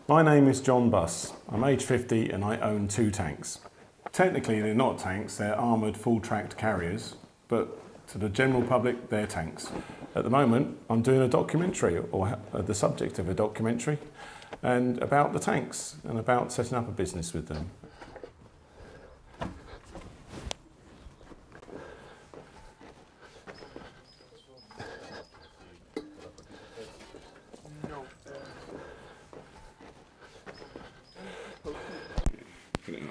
My name is John Buss. I'm age 50 and I own 2 tanks. Technically they're not tanks, they're armoured full-tracked carriers, but to the general public they're tanks. At the moment I'm doing a documentary, or the subject of a documentary, and about the tanks and about setting up a business with them.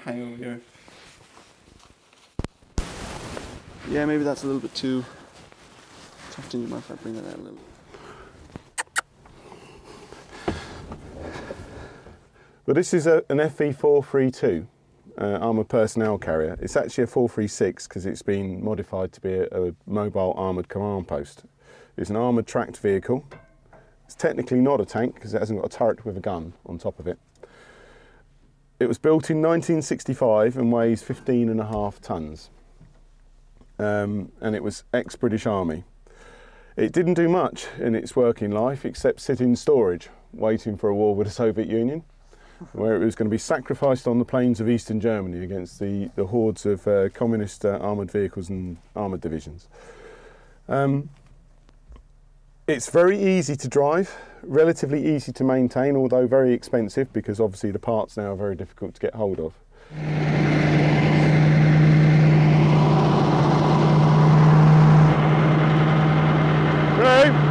Hang on, go. Yeah, maybe that's a little bit too tough. Do you mind if I bring that out a little? Well, this is an FV432 armoured personnel carrier. It's actually a 436 because it's been modified to be a mobile armoured command post. It's an armoured tracked vehicle. It's technically not a tank because it hasn't got a turret with a gun on top of it. It was built in 1965 and weighs 15.5 tonnes. And it was ex-British Army. It didn't do much in its working life except sit in storage, waiting for a war with the Soviet Union, where it was going to be sacrificed on the plains of eastern Germany against the hordes of communist armoured vehicles and armoured divisions. It's very easy to drive, relatively easy to maintain, although very expensive because obviously the parts now are very difficult to get hold of. Ready?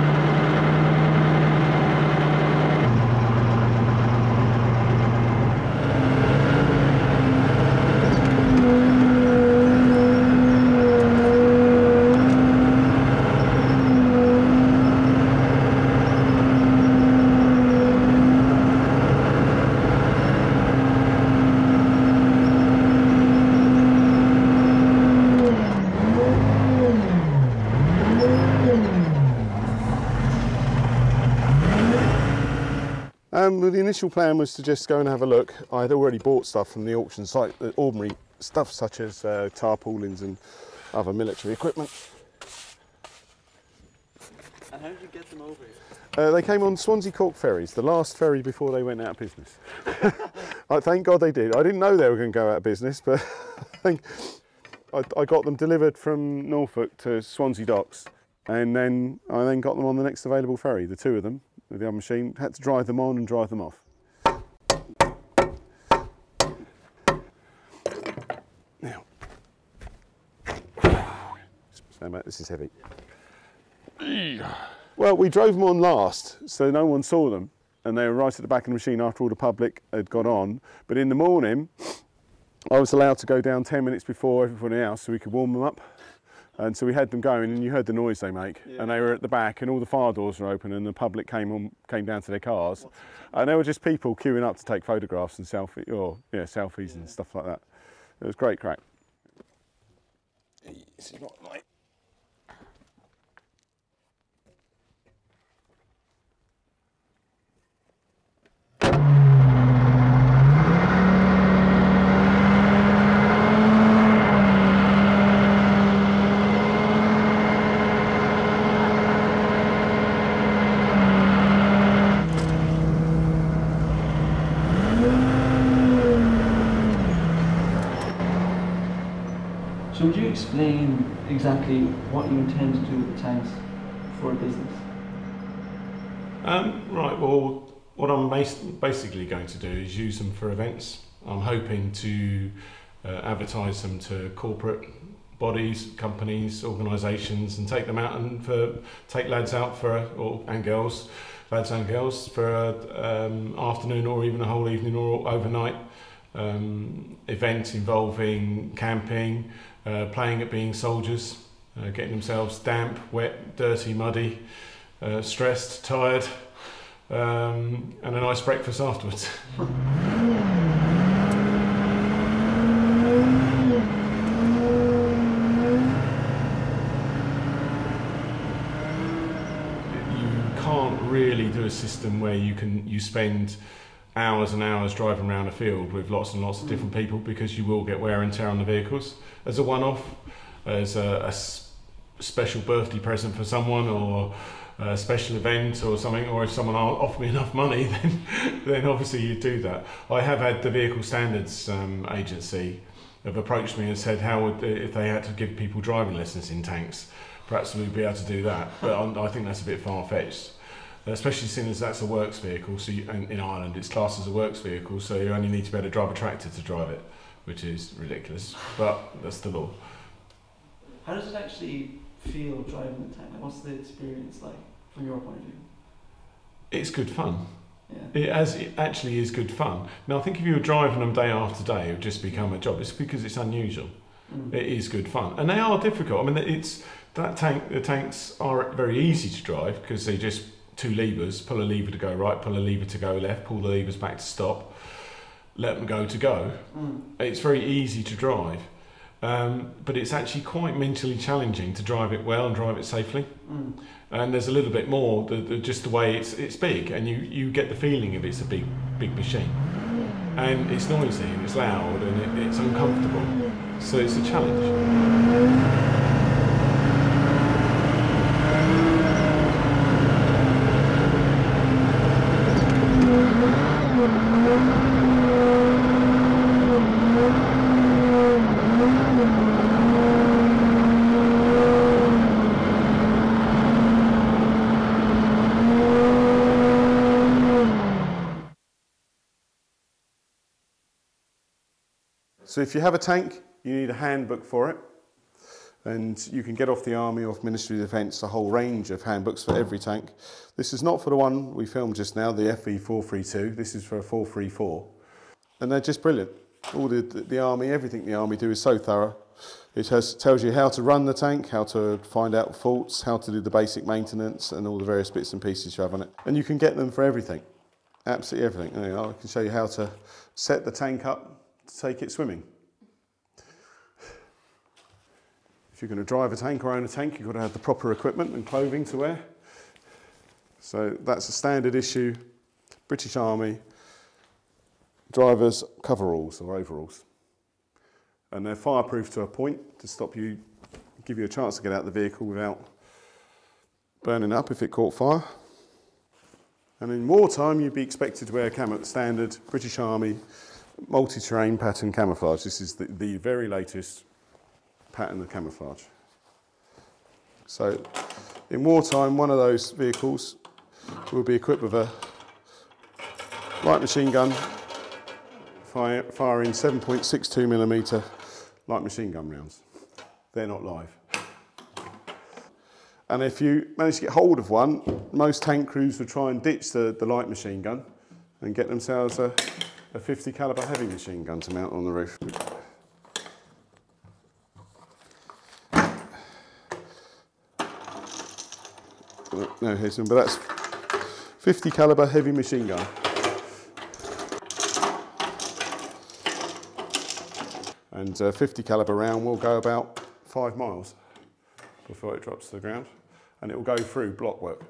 Well, the initial plan was to just go and have a look. I had already bought stuff from the auction site, the ordinary stuff such as tarpaulins and other military equipment. And how did you get them over here? They came on Swansea Cork ferries, the last ferry before they went out of business. Thank God they did. I didn't know they were going to go out of business, but I think I got them delivered from Norfolk to Swansea docks, and then I got them on the next available ferry, the 2 of them. With the other machine, had to drive them on and drive them off. Now, stand back, this is heavy. Well, we drove them on last, so no one saw them, and they were right at the back of the machine after all the public had got on. But in the morning, I was allowed to go down 10 minutes before everybody else so we could warm them up. And so we had them going, and you heard the noise they make. Yeah. And they were at the back, and all the fire doors were open, and the public came down to their cars, and there were just people queuing up to take photographs and selfies and stuff like that. It was great crack. This is not like. So would you explain exactly what you intend to do with the tanks for a business? Right, well, what I'm basically going to do is use them for events. I'm hoping to advertise them to corporate bodies, companies, organisations, and take them out and take lads out and girls for an afternoon or even a whole evening or overnight event involving camping, playing at being soldiers, getting themselves damp, wet, dirty, muddy, stressed, tired, and a nice breakfast afterwards. You can't really do a system where you spend hours and hours driving around a field with lots and lots of different people, because you will get wear and tear on the vehicles. As a one-off, as a special birthday present for someone, or a special event or something, or if someone offered me enough money, then obviously you'd do that. I have had the Vehicle Standards Agency have approached me and said how would, if they had to give people driving lessons in tanks, perhaps we'd be able to do that, but I think that's a bit far-fetched. Especially seeing as that's a works vehicle, so in Ireland it's classed as a works vehicle, so you only need to be able to drive a tractor to drive it, which is ridiculous, but that's the law. How does it actually feel driving the tank? Like, what's the experience like from your point of view? It's good fun. Yeah. It actually is good fun. Now I think if you were driving them day after day, it would just become a job. It's because it's unusual. It is good fun, and they are difficult. I mean, the tanks are very easy to drive because they just 2 levers, pull a lever to go right, pull a lever to go left, pull the levers back to stop, let them go to go. It's very easy to drive, but it's actually quite mentally challenging to drive it well and drive it safely. And there's a little bit more, just the way it's big, and you get the feeling of it's a big machine. And it's noisy, and it's loud, and it's uncomfortable, so it's a challenge. So if you have a tank, you need a handbook for it, and you can get off the Army, off Ministry of Defence, a whole range of handbooks for every tank. This is not for the one we filmed just now, the FE 432, this is for a 434, and they're just brilliant. All the Army, everything the Army do is so thorough. It tells you how to run the tank, how to find out faults, how to do the basic maintenance, and all the various bits and pieces you have on it. And you can get them for everything, absolutely everything. You know, I can show you how to set the tank up to take it swimming. If you're going to drive a tank or own a tank, you've got to have the proper equipment and clothing to wear. So that's a standard issue British Army drivers' coveralls or overalls. And they're fireproof to a point to stop you, give you a chance to get out of the vehicle without burning up if it caught fire. And in wartime, you'd be expected to wear standard British Army multi-terrain pattern camouflage. This is the very latest pattern of camouflage. So in wartime, one of those vehicles will be equipped with a light machine gun firing 7.62mm light machine gun rounds. They're not live. And if you manage to get hold of one, most tank crews will try and ditch the light machine gun and get themselves a 50 caliber heavy machine gun to mount on the roof. No, here's one, but that's 50 caliber heavy machine gun. And 50 caliber round will go about 5 miles before it drops to the ground, and it will go through block work.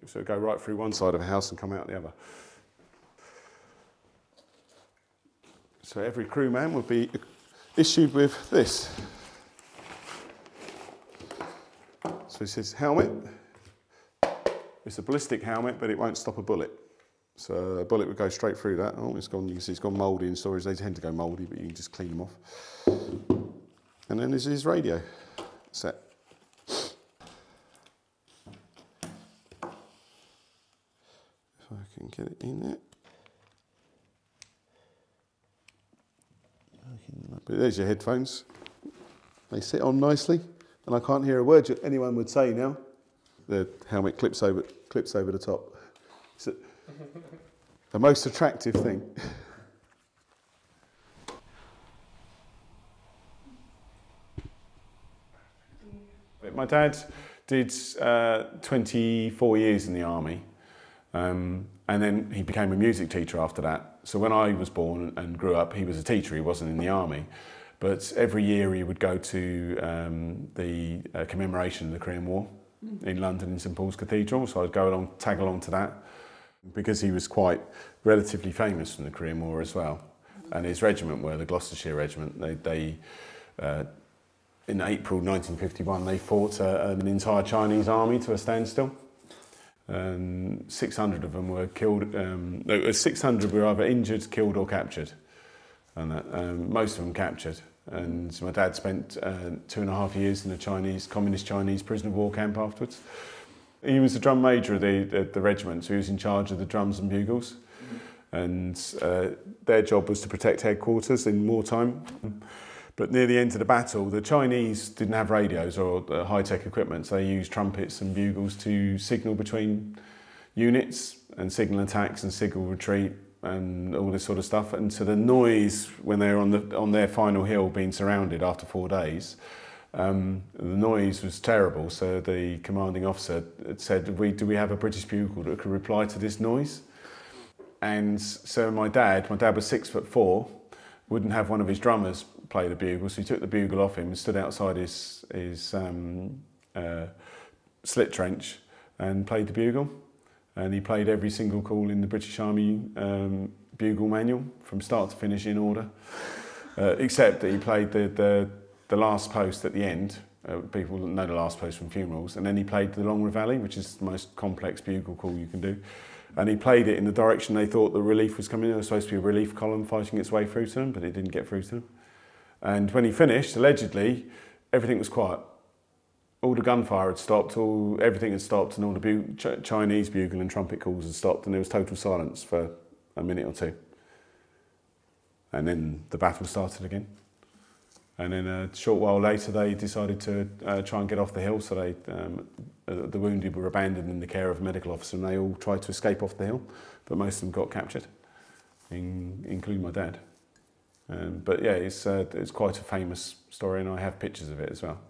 So it'll go right through one side of a house and come out the other. So every crewman would be issued with this. So this is helmet. It's a ballistic helmet, but it won't stop a bullet. So a bullet would go straight through that. Oh, it's gone. You can see it's gone mouldy in storage. They tend to go mouldy, but you can just clean them off. And then there's his radio set. If I can get it in there. But there's your headphones. They sit on nicely, and I can't hear a word anyone would say now. The helmet clips over the top. It's the most attractive thing. My dad did 24 years in the army, and then he became a music teacher after that. So when I was born and grew up, he was a teacher, he wasn't in the army. But every year he would go to the commemoration of the Korean War in London in St Paul's Cathedral, so I'd go along, tag along to that, because he was quite relatively famous from the Korean War as well. And his regiment were the Gloucestershire Regiment. They in April 1951, they fought an entire Chinese army to a standstill. 600 of them were killed. 600 were either injured, killed, or captured, and most of them captured. And my dad spent 2.5 years in a communist Chinese prisoner of war camp afterwards. He was the drum major of the regiment, so he was in charge of the drums and bugles. And their job was to protect headquarters in wartime. But near the end of the battle, the Chinese didn't have radios or high-tech equipment, so they used trumpets and bugles to signal between units and signal attacks and signal retreat and all this sort of stuff. And so the noise when they were on their final hill being surrounded after 4 days, the noise was terrible. So the commanding officer had said, do we have a British bugle that could reply to this noise? And so my dad was 6'4", wouldn't have one of his drummers play the bugle, so he took the bugle off him and stood outside his slit trench and played the bugle. And he played every single call in the British Army bugle manual from start to finish in order, except that he played the last post at the end. People know the last post from funerals, and then he played the long reveille, which is the most complex bugle call you can do. And he played it in the direction they thought the relief was coming in. There was supposed to be a relief column fighting its way through to them, but it didn't get through to them. And when he finished, allegedly, everything was quiet. All the gunfire had stopped, everything had stopped, and all the Chinese bugle and trumpet calls had stopped, and there was total silence for a minute or two. And then the battle started again. And then a short while later, they decided to try and get off the hill, so the wounded were abandoned in the care of a medical officer, and they all tried to escape off the hill, but most of them got captured, including my dad. But yeah, it's quite a famous story, and I have pictures of it as well.